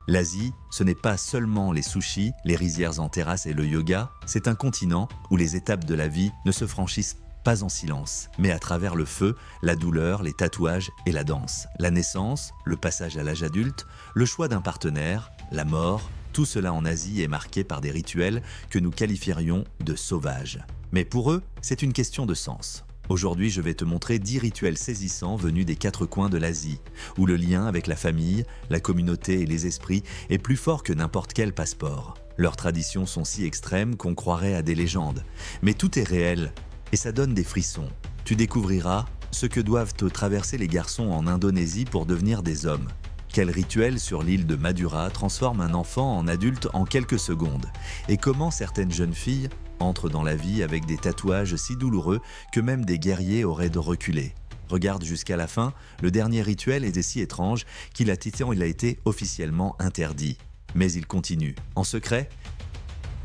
L'Asie, ce n'est pas seulement les sushis, les rizières en terrasse et le yoga, c'est un continent où les étapes de la vie ne se franchissent pas en silence, mais à travers le feu, la douleur, les tatouages et la danse. La naissance, le passage à l'âge adulte, le choix d'un partenaire, la mort, tout cela en Asie est marqué par des rituels que nous qualifierions de sauvages. Mais pour eux, c'est une question de sens. Aujourd'hui, je vais te montrer 10 rituels saisissants venus des 4 coins de l'Asie, où le lien avec la famille, la communauté et les esprits est plus fort que n'importe quel passeport. Leurs traditions sont si extrêmes qu'on croirait à des légendes. Mais tout est réel, et ça donne des frissons. Tu découvriras ce que doivent traverser les garçons en Indonésie pour devenir des hommes. Quel rituel sur l'île de Madura transforme un enfant en adulte en quelques secondes? Et comment certaines jeunes filles entrent dans la vie avec des tatouages si douloureux que même des guerriers auraient de reculer? Regarde jusqu'à la fin, le dernier rituel était si étrange qu'il a été officiellement interdit. Mais il continue. En secret,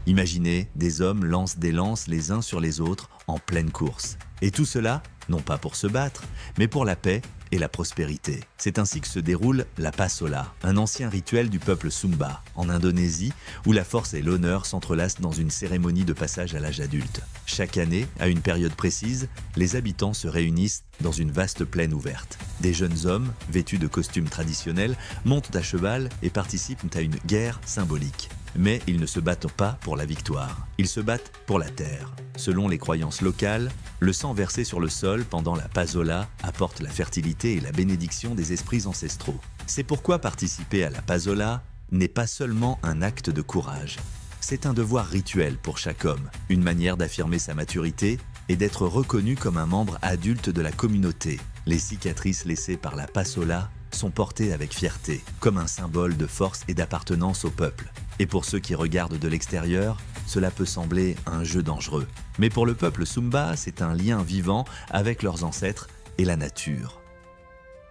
imaginez, des hommes lancent des lances les uns sur les autres en pleine course. Et tout cela, non pas pour se battre, mais pour la paix et la prospérité. C'est ainsi que se déroule la Pasola, un ancien rituel du peuple Sumba, en Indonésie, où la force et l'honneur s'entrelacent dans une cérémonie de passage à l'âge adulte. Chaque année, à une période précise, les habitants se réunissent dans une vaste plaine ouverte. Des jeunes hommes, vêtus de costumes traditionnels, montent à cheval et participent à une guerre symbolique. Mais ils ne se battent pas pour la victoire, ils se battent pour la terre. Selon les croyances locales, le sang versé sur le sol pendant la Pasola apporte la fertilité et la bénédiction des esprits ancestraux. C'est pourquoi participer à la Pasola n'est pas seulement un acte de courage. C'est un devoir rituel pour chaque homme, une manière d'affirmer sa maturité et d'être reconnu comme un membre adulte de la communauté. Les cicatrices laissées par la Pasola sont portées avec fierté, comme un symbole de force et d'appartenance au peuple. Et pour ceux qui regardent de l'extérieur, cela peut sembler un jeu dangereux. Mais pour le peuple Sumba, c'est un lien vivant avec leurs ancêtres et la nature.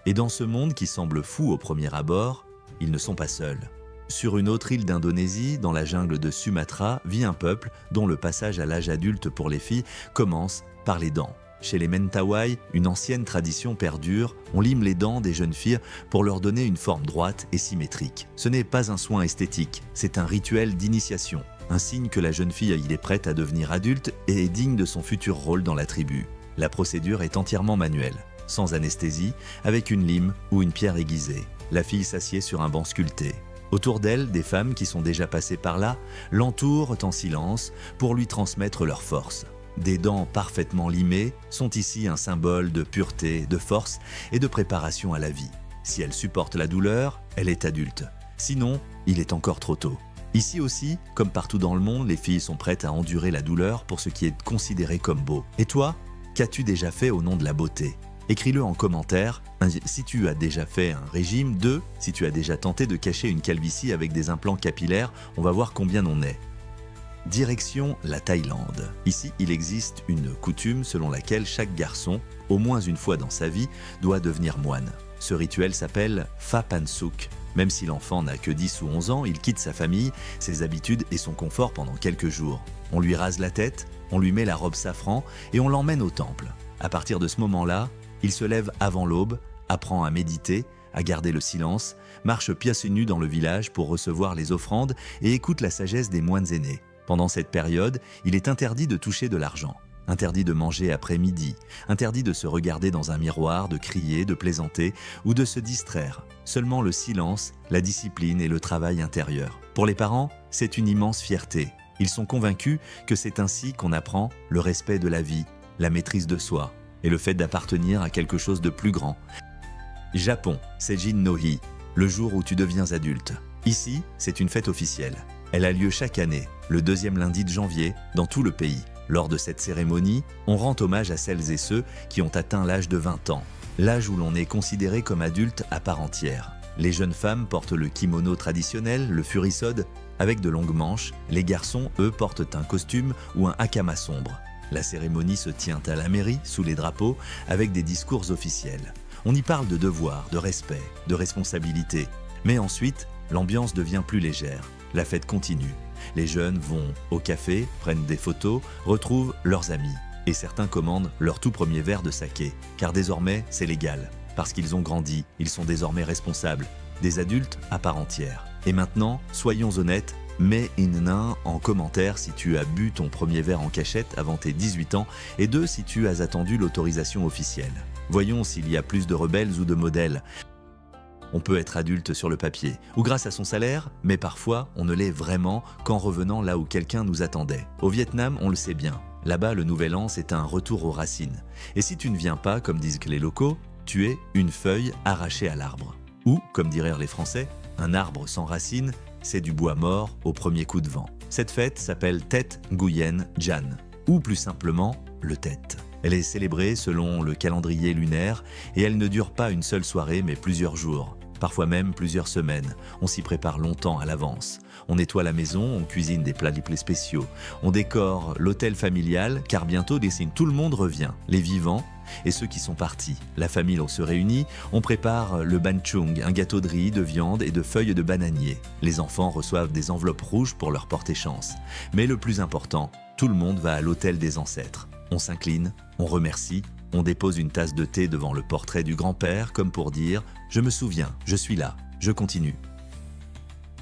Et dans ce monde qui semble fou au premier abord, ils ne sont pas seuls. Sur une autre île d'Indonésie, dans la jungle de Sumatra, vit un peuple dont le passage à l'âge adulte pour les filles commence par les dents. Chez les Mentawai, une ancienne tradition perdure, on lime les dents des jeunes filles pour leur donner une forme droite et symétrique. Ce n'est pas un soin esthétique, c'est un rituel d'initiation, un signe que la jeune fille est prête à devenir adulte et est digne de son futur rôle dans la tribu. La procédure est entièrement manuelle, sans anesthésie, avec une lime ou une pierre aiguisée. La fille s'assied sur un banc sculpté. Autour d'elle, des femmes qui sont déjà passées par là l'entourent en silence pour lui transmettre leur force. Des dents parfaitement limées sont ici un symbole de pureté, de force et de préparation à la vie. Si elle supporte la douleur, elle est adulte. Sinon, il est encore trop tôt. Ici aussi, comme partout dans le monde, les filles sont prêtes à endurer la douleur pour ce qui est considéré comme beau. Et toi, qu'as-tu déjà fait au nom de la beauté? Écris-le en commentaire, si tu as déjà fait un régime, 2, si tu as déjà tenté de cacher une calvitie avec des implants capillaires, on va voir combien on est. Direction la Thaïlande. Ici, il existe une coutume selon laquelle chaque garçon, au moins une fois dans sa vie, doit devenir moine. Ce rituel s'appelle Pha Pansuk. Même si l'enfant n'a que 10 ou 11 ans, il quitte sa famille, ses habitudes et son confort pendant quelques jours. On lui rase la tête, on lui met la robe safran et on l'emmène au temple. À partir de ce moment-là, il se lève avant l'aube, apprend à méditer, à garder le silence, marche pieds nus dans le village pour recevoir les offrandes et écoute la sagesse des moines aînés. Pendant cette période, il est interdit de toucher de l'argent, interdit de manger après midi, interdit de se regarder dans un miroir, de crier, de plaisanter ou de se distraire. Seulement le silence, la discipline et le travail intérieur. Pour les parents, c'est une immense fierté. Ils sont convaincus que c'est ainsi qu'on apprend le respect de la vie, la maîtrise de soi et le fait d'appartenir à quelque chose de plus grand. Japon, Seijin no Hi, le jour où tu deviens adulte. Ici, c'est une fête officielle. Elle a lieu chaque année, le 2e lundi de janvier, dans tout le pays. Lors de cette cérémonie, on rend hommage à celles et ceux qui ont atteint l'âge de 20 ans, l'âge où l'on est considéré comme adulte à part entière. Les jeunes femmes portent le kimono traditionnel, le furisode, avec de longues manches. Les garçons, eux, portent un costume ou un hakama sombre. La cérémonie se tient à la mairie, sous les drapeaux, avec des discours officiels. On y parle de devoir, de respect, de responsabilité. Mais ensuite, l'ambiance devient plus légère. La fête continue. Les jeunes vont au café, prennent des photos, retrouvent leurs amis. Et certains commandent leur tout premier verre de saké. Car désormais, c'est légal. Parce qu'ils ont grandi, ils sont désormais responsables. Des adultes à part entière. Et maintenant, soyons honnêtes, mets une nain en commentaire si tu as bu ton premier verre en cachette avant tes 18 ans et 2 si tu as attendu l'autorisation officielle. Voyons s'il y a plus de rebelles ou de modèles. On peut être adulte sur le papier, ou grâce à son salaire, mais parfois on ne l'est vraiment qu'en revenant là où quelqu'un nous attendait. Au Vietnam, on le sait bien. Là-bas, le nouvel an, c'est un retour aux racines. Et si tu ne viens pas, comme disent les locaux, tu es une feuille arrachée à l'arbre. Ou, comme diraient les Français, un arbre sans racines, c'est du bois mort au premier coup de vent. Cette fête s'appelle Tết Nguyên Đán, ou plus simplement, le Tết. Elle est célébrée selon le calendrier lunaire et elle ne dure pas une seule soirée mais plusieurs jours, parfois même plusieurs semaines. On s'y prépare longtemps à l'avance. On nettoie la maison, on cuisine des plats spéciaux, on décore l'hôtel familial car bientôt tout le monde revient, les vivants et ceux qui sont partis. La famille se réunit, on prépare le banchung, un gâteau de riz, de viande et de feuilles de bananier. Les enfants reçoivent des enveloppes rouges pour leur porter chance. Mais le plus important, tout le monde va à l'hôtel des ancêtres. On s'incline, on remercie, on dépose une tasse de thé devant le portrait du grand-père comme pour dire « Je me souviens, je suis là, je continue ».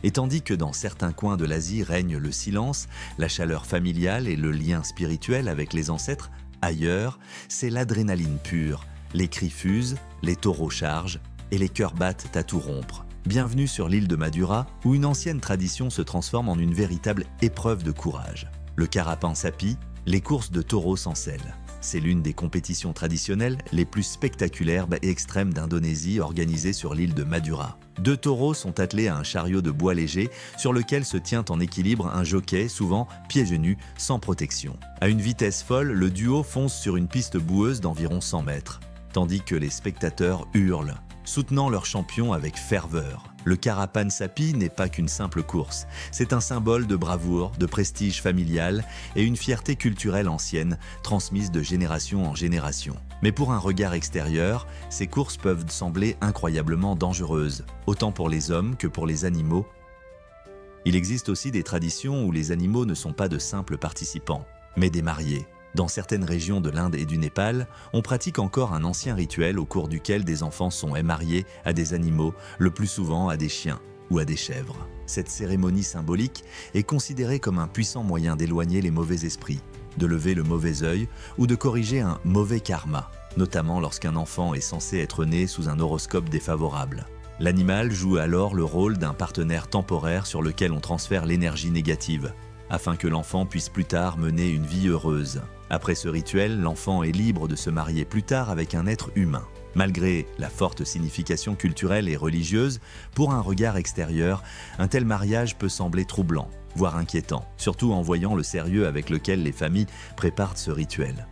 Et tandis que dans certains coins de l'Asie règne le silence, la chaleur familiale et le lien spirituel avec les ancêtres, ailleurs, c'est l'adrénaline pure. Les cris fusent, les taureaux chargent et les cœurs battent à tout rompre. Bienvenue sur l'île de Madura où une ancienne tradition se transforme en une véritable épreuve de courage. Le Karapan Sapi, les courses de taureaux sans selle. C'est l'une des compétitions traditionnelles les plus spectaculaires et extrêmes d'Indonésie organisée sur l'île de Madura. 2 taureaux sont attelés à un chariot de bois léger sur lequel se tient en équilibre un jockey, souvent pieds nus, sans protection. À une vitesse folle, le duo fonce sur une piste boueuse d'environ 100 mètres, tandis que les spectateurs hurlent, soutenant leur champion avec ferveur. Le Karapan Sapi n'est pas qu'une simple course, c'est un symbole de bravoure, de prestige familial et une fierté culturelle ancienne, transmise de génération en génération. Mais pour un regard extérieur, ces courses peuvent sembler incroyablement dangereuses, autant pour les hommes que pour les animaux. Il existe aussi des traditions où les animaux ne sont pas de simples participants, mais des mariés. Dans certaines régions de l'Inde et du Népal, on pratique encore un ancien rituel au cours duquel des enfants sont mariés à des animaux, le plus souvent à des chiens ou à des chèvres. Cette cérémonie symbolique est considérée comme un puissant moyen d'éloigner les mauvais esprits, de lever le mauvais œil ou de corriger un mauvais karma, notamment lorsqu'un enfant est censé être né sous un horoscope défavorable. L'animal joue alors le rôle d'un partenaire temporaire sur lequel on transfère l'énergie négative, afin que l'enfant puisse plus tard mener une vie heureuse. Après ce rituel, l'enfant est libre de se marier plus tard avec un être humain. Malgré la forte signification culturelle et religieuse, pour un regard extérieur, un tel mariage peut sembler troublant, voire inquiétant, surtout en voyant le sérieux avec lequel les familles préparent ce rituel.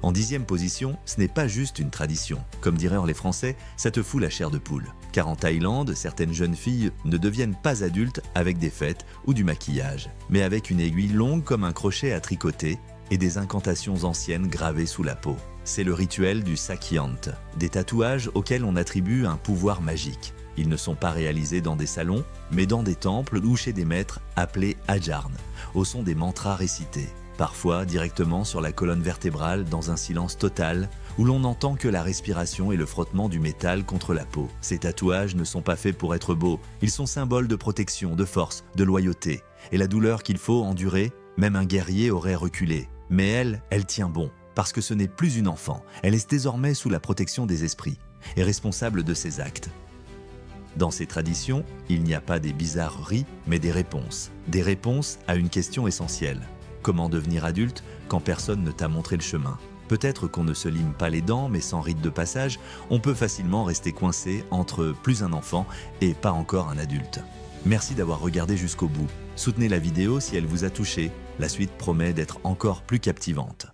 En 10e position, ce n'est pas juste une tradition. Comme diraient les Français, ça te fout la chair de poule. Car en Thaïlande, certaines jeunes filles ne deviennent pas adultes avec des fêtes ou du maquillage, mais avec une aiguille longue comme un crochet à tricoter et des incantations anciennes gravées sous la peau. C'est le rituel du Sakyant, des tatouages auxquels on attribue un pouvoir magique. Ils ne sont pas réalisés dans des salons, mais dans des temples ou chez des maîtres appelés ajarn, au son des mantras récités. Parfois directement sur la colonne vertébrale dans un silence total où l'on n'entend que la respiration et le frottement du métal contre la peau. Ces tatouages ne sont pas faits pour être beaux, ils sont symboles de protection, de force, de loyauté. Et la douleur qu'il faut endurer, même un guerrier aurait reculé. Mais elle tient bon, parce que ce n'est plus une enfant, elle est désormais sous la protection des esprits et responsable de ses actes. Dans ces traditions, il n'y a pas des bizarreries, mais des réponses à une question essentielle. Comment devenir adulte quand personne ne t'a montré le chemin? Peut-être qu'on ne se lime pas les dents, mais sans rite de passage, on peut facilement rester coincé entre plus un enfant et pas encore un adulte. Merci d'avoir regardé jusqu'au bout. Soutenez la vidéo si elle vous a touché. La suite promet d'être encore plus captivante.